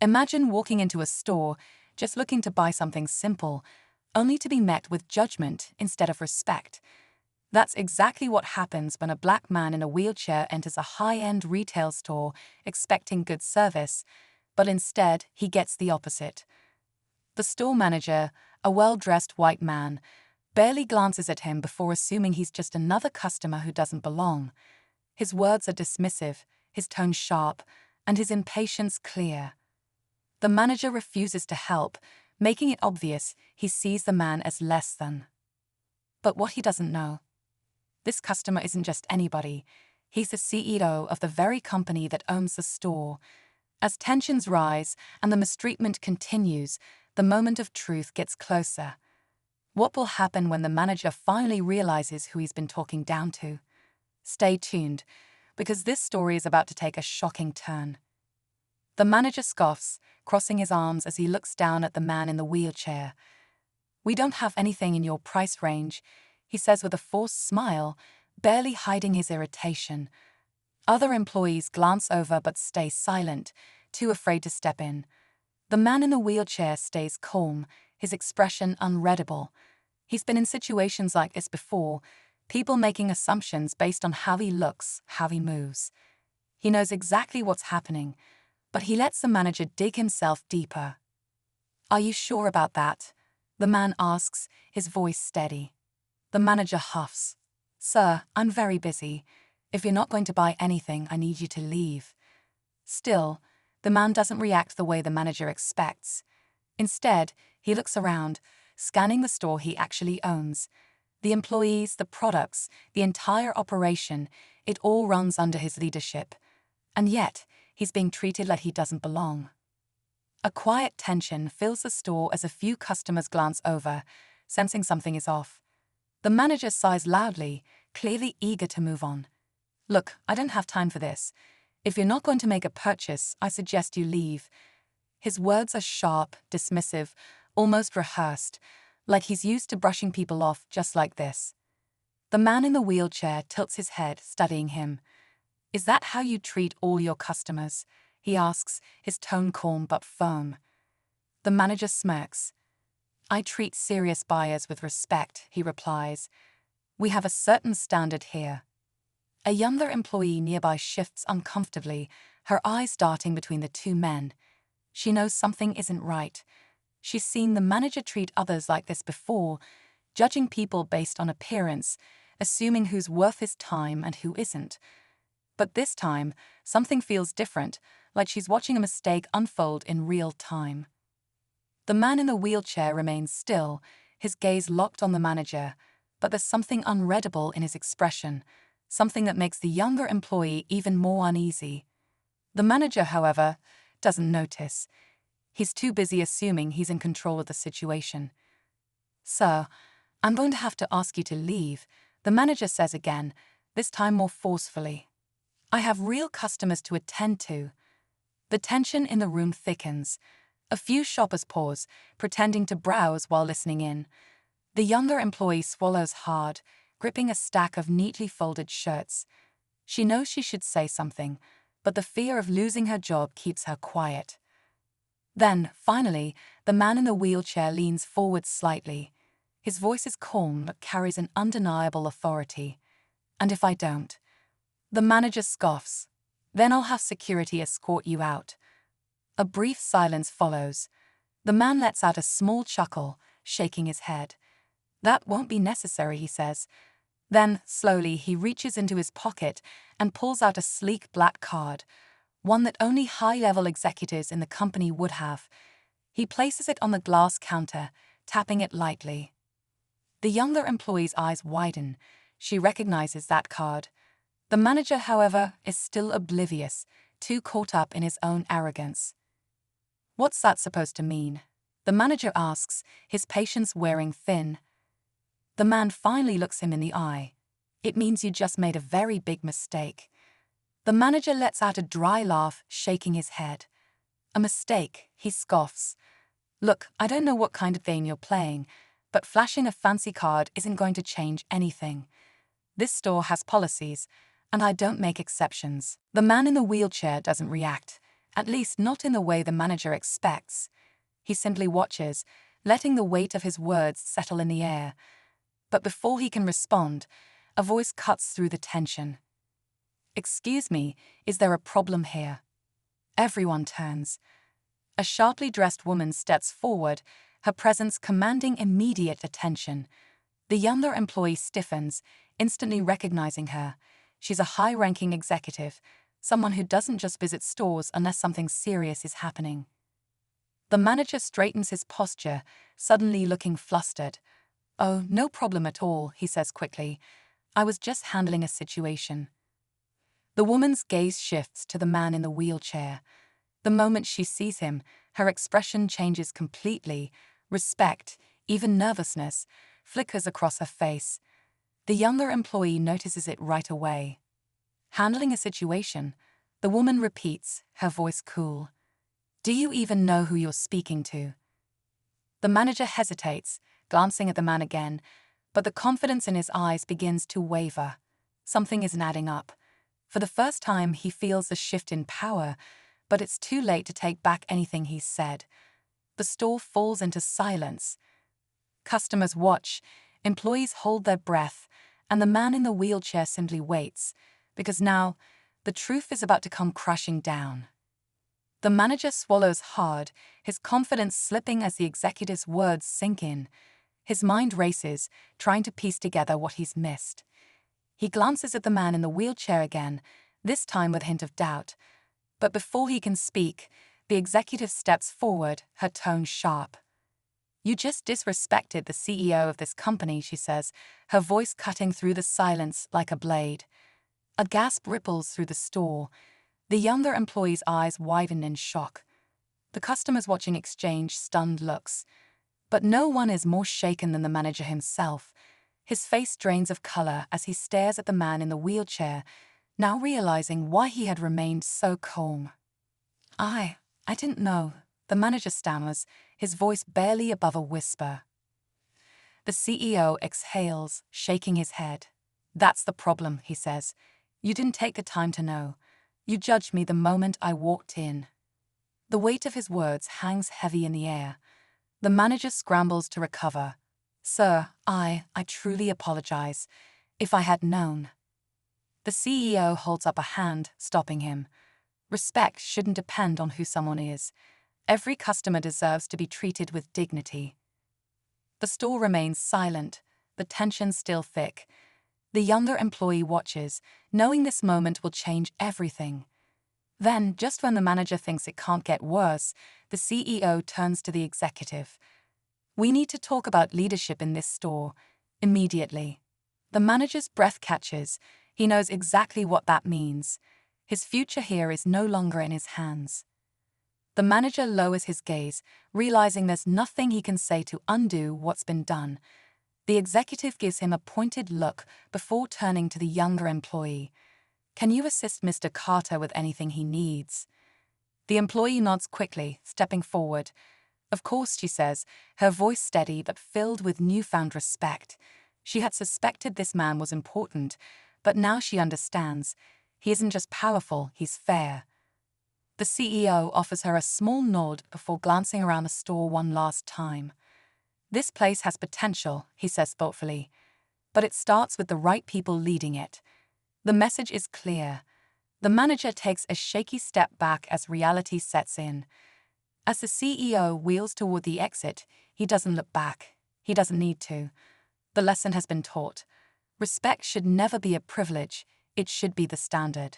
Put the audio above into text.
Imagine walking into a store just looking to buy something simple, only to be met with judgment instead of respect. That's exactly what happens when a black man in a wheelchair enters a high-end retail store expecting good service, but instead he gets the opposite. The store manager, a well-dressed white man, barely glances at him before assuming he's just another customer who doesn't belong. His words are dismissive, his tone sharp, and his impatience clear. The manager refuses to help, making it obvious he sees the man as less than. But what he doesn't know: this customer isn't just anybody. He's the CEO of the very company that owns the store. As tensions rise and the mistreatment continues, the moment of truth gets closer. What will happen when the manager finally realizes who he's been talking down to? Stay tuned, because this story is about to take a shocking turn. The manager scoffs, crossing his arms as he looks down at the man in the wheelchair. "We don't have anything in your price range," he says with a forced smile, barely hiding his irritation. Other employees glance over but stay silent, too afraid to step in. The man in the wheelchair stays calm, his expression unreadable. He's been in situations like this before, people making assumptions based on how he looks, how he moves. He knows exactly what's happening, but he lets the manager dig himself deeper. "Are you sure about that?" the man asks, his voice steady. The manager huffs. "Sir, I'm very busy. If you're not going to buy anything, I need you to leave." Still, the man doesn't react the way the manager expects. Instead, he looks around, scanning the store he actually owns. The employees, the products, the entire operation, it all runs under his leadership. And yet, he's being treated like he doesn't belong. A quiet tension fills the store as a few customers glance over, sensing something is off. The manager sighs loudly, clearly eager to move on. "Look, I don't have time for this. If you're not going to make a purchase, I suggest you leave." His words are sharp, dismissive, almost rehearsed, like he's used to brushing people off just like this. The man in the wheelchair tilts his head, studying him. "Is that how you treat all your customers?" he asks, his tone calm but firm. The manager smirks. "I treat serious buyers with respect," he replies. "We have a certain standard here." A younger employee nearby shifts uncomfortably, her eyes darting between the two men. She knows something isn't right. She's seen the manager treat others like this before, judging people based on appearance, assuming who's worth his time and who isn't. But this time, something feels different, like she's watching a mistake unfold in real time. The man in the wheelchair remains still, his gaze locked on the manager, but there's something unreadable in his expression, something that makes the younger employee even more uneasy. The manager, however, doesn't notice. He's too busy assuming he's in control of the situation. "Sir, I'm going to have to ask you to leave," the manager says again, this time more forcefully. "I have real customers to attend to." The tension in the room thickens. A few shoppers pause, pretending to browse while listening in. The younger employee swallows hard, gripping a stack of neatly folded shirts. She knows she should say something, but the fear of losing her job keeps her quiet. Then, finally, the man in the wheelchair leans forward slightly. His voice is calm but carries an undeniable authority. "And if I don't?" The manager scoffs. "Then I'll have security escort you out." A brief silence follows. The man lets out a small chuckle, shaking his head. "That won't be necessary," he says. Then, slowly, he reaches into his pocket and pulls out a sleek black card, one that only high-level executives in the company would have. He places it on the glass counter, tapping it lightly. The younger employee's eyes widen. She recognizes that card. The manager, however, is still oblivious, too caught up in his own arrogance. "What's that supposed to mean?" the manager asks, his patience wearing thin. The man finally looks him in the eye. "It means you just made a very big mistake." The manager lets out a dry laugh, shaking his head. "A mistake," he scoffs. "Look, I don't know what kind of game you're playing, but flashing a fancy card isn't going to change anything. This store has policies, and I don't make exceptions." The man in the wheelchair doesn't react. At least not in the way the manager expects. He simply watches, letting the weight of his words settle in the air. But before he can respond, a voice cuts through the tension. "Excuse me, is there a problem here?" Everyone turns. A sharply dressed woman steps forward, her presence commanding immediate attention. The younger employee stiffens, instantly recognizing her. She's a high-ranking executive, someone who doesn't just visit stores unless something serious is happening. The manager straightens his posture, suddenly looking flustered. "Oh, no problem at all," he says quickly. "I was just handling a situation." The woman's gaze shifts to the man in the wheelchair. The moment she sees him, her expression changes completely. Respect, even nervousness, flickers across her face. The younger employee notices it right away. Handling a situation, the woman repeats, her voice cool. "Do you even know who you're speaking to?" The manager hesitates, glancing at the man again, but the confidence in his eyes begins to waver. Something isn't adding up. For the first time, he feels a shift in power, but it's too late to take back anything he's said. The store falls into silence. Customers watch, employees hold their breath, and the man in the wheelchair simply waits, because now, the truth is about to come crashing down. The manager swallows hard, his confidence slipping as the executive's words sink in. His mind races, trying to piece together what he's missed. He glances at the man in the wheelchair again, this time with a hint of doubt. But before he can speak, the executive steps forward, her tone sharp. "You just disrespected the CEO of this company," she says, her voice cutting through the silence like a blade. A gasp ripples through the store. The younger employee's eyes widen in shock. The customers watching exchange stunned looks. But no one is more shaken than the manager himself. His face drains of color as he stares at the man in the wheelchair, now realizing why he had remained so calm. I didn't know," the manager stammers, his voice barely above a whisper. The CEO exhales, shaking his head. "That's the problem," he says. "You didn't take the time to know. You judged me the moment I walked in." The weight of his words hangs heavy in the air. The manager scrambles to recover. "Sir, I truly apologize. If I had known." The CEO holds up a hand, stopping him. Respect shouldn't depend on who someone is. Every customer deserves to be treated with dignity. The store remains silent, the tension still thick. The younger employee watches, knowing this moment will change everything. Then, just when the manager thinks it can't get worse, the CEO turns to the executive. "We need to talk about leadership in this store, immediately." The manager's breath catches. He knows exactly what that means. His future here is no longer in his hands. The manager lowers his gaze, realizing there's nothing he can say to undo what's been done. The executive gives him a pointed look before turning to the younger employee. "Can you assist Mr. Carter with anything he needs?" The employee nods quickly, stepping forward. "Of course," she says, her voice steady but filled with newfound respect. She had suspected this man was important, but now she understands. He isn't just powerful, he's fair. The CEO offers her a small nod before glancing around the store one last time. "This place has potential," he says thoughtfully, "but it starts with the right people leading it." The message is clear. The manager takes a shaky step back as reality sets in. As the CEO wheels toward the exit, he doesn't look back. He doesn't need to. The lesson has been taught. Respect should never be a privilege, it should be the standard.